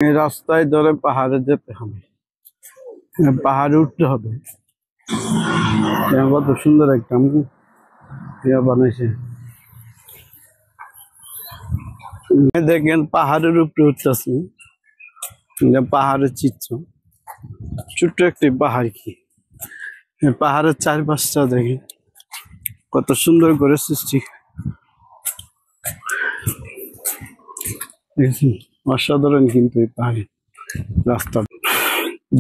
এই রাস্তায় ধরে পাহাড়ে যেতে হবে, পাহাড়ে উঠতে হবে। কত সুন্দর একটা বানাইছে, দেখেন পাহাড়ের উপরে উঠতেছি, পাহাড়ের চিত্র, ছোট্ট একটি পাহাড়, কি পাহাড়ের চারপাশটা দেখেন কত সুন্দর করে সৃষ্টি, অসাধারণ। কিন্তু এই পাহাড়ি রাস্তা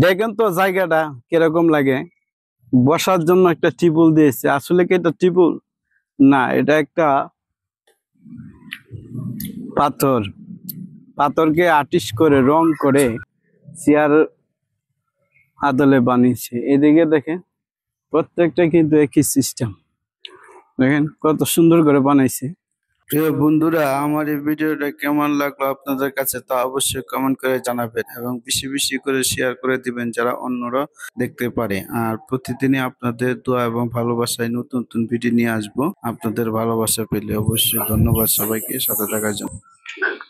দেখেন তো জায়গাটা কিরকম লাগে। বসার জন্য একটা টিপুল দিয়েছে, আসলে কি এটা টিপুল না, এটা একটা পাথর, পাথরকে আর্টিস্ট করে রং করে চেয়ার আদলে বানিয়েছে। এদিকে দেখেন প্রত্যেকটা কিন্তু একই সিস্টেম, দেখেন কত সুন্দর করে বানাইছে। প্রিয় বন্ধুরা, আমার এই ভিডিওটা কেমন লাগলো আপনাদের কাছে তা অবশ্যই কমেন্ট করে জানাবেন এবং বেশি বেশি করে শেয়ার করে দিবেন যারা অন্যরা দেখতে পারে। আর প্রতিদিনই আপনাদের দোয়া এবং ভালোবাসায় নতুন নতুন ভিডিও নিয়ে আসবো। আপনাদের ভালোবাসা পেলে অবশ্যই ধন্যবাদ সবাইকে সাথে থাকার জন্য।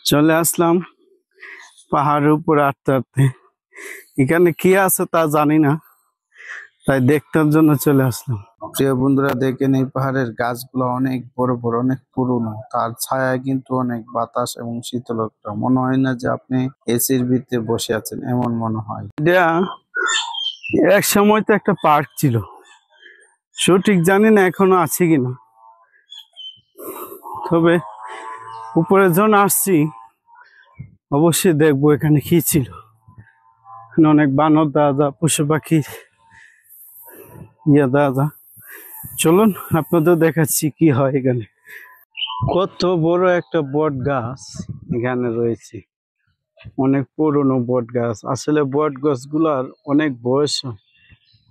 চলে আসলাম পাহাড়ের উপর হাঁটতে হাঁটতে, এখানে কি আছে তা জানি না, তাই দেখতার জন্য চলে আসলাম। প্রিয় বন্ধুরা দেখেন এই পাহাড়ের গাছগুলো অনেক বড় বড়, অনেক পুরনো, তার ছায়ায় কিন্তু অনেক বাতাস এবং শীতলতা। মনে হয় না যে আপনি এসির ভিতরে বসে আছেন, এমন মনে হয়। এটা এক সময় তো একটা পার্ক ছিল, সঠিক জানি না এখনো আছে কিনা, তবে উপরে যখন আসছি অবশ্যই দেখবো এখানে কি ছিল। অনেক বানর দাদা, পশু পাখি দাদা, চলুন আপনাদের দেখাচ্ছি কি হয় এখানে। কত বড় একটা বট গাছ এখানে রয়েছে, অনেক পুরনো বট গাছ। আসলে বট গাছগুলার অনেক বয়স,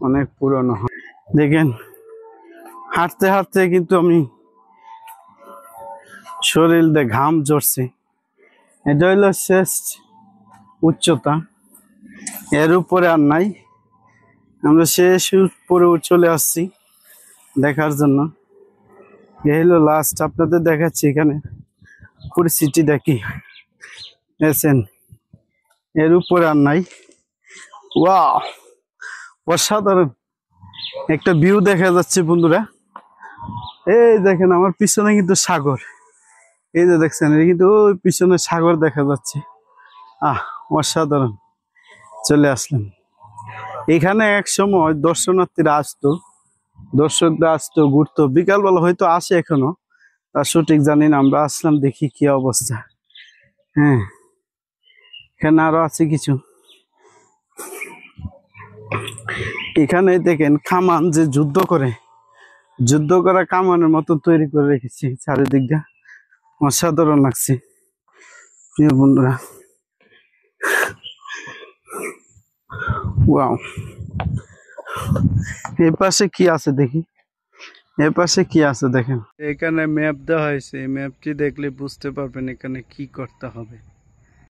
অনেক পুরনো হয়। দেখেন হাঁটতে হাঁটতে কিন্তু আমি শরীরে ঘাম ঝরছে। এটা হইলো শেষ উচ্চতা, এর উপরে আর নাই। আমরা শেষ উপরে চলে আসছি দেখার জন্য। এই হলো লাস্ট, আপনাদের দেখাচ্ছি এখানে পরিস্থিতিটা কি। এসেন, এর উপরে আর নাই। ওয়াও, অসাধারণ একটা ভিউ দেখা যাচ্ছে বন্ধুরা। এই দেখেন আমার পিছনে কিন্তু সাগর, এই যে দেখছেন এটা কিন্তু ওই পিছনে সাগর দেখা যাচ্ছে। অসাধারণ। চলে আসলাম এখানে, এক সময় দর্শনার্থীরা আসতো, দর্শকরা আসতো, ঘুরতো, বিকালবেলা হয়তো আসে এখনো, তা সঠিক জানি না। আমরা আসলাম দেখি কি অবস্থা। হ্যাঁ, এখানে আরো আছে কিছু। এখানে দেখেন কামান, যে যুদ্ধ করে, যুদ্ধ করা কামানের মতো তৈরি করে রেখেছি চারিদিকটা, অসাধারণ লাগছে প্রিয় বন্ধুরা। ওয়াও, এই পাশে কি আছে দেখি, এর পাশে কি আছে দেখেন। এখানে ম্যাপ দেওয়া হয়েছে, ম্যাপটি দেখলে বুঝতে পারবেন এখানে কি করতে হবে।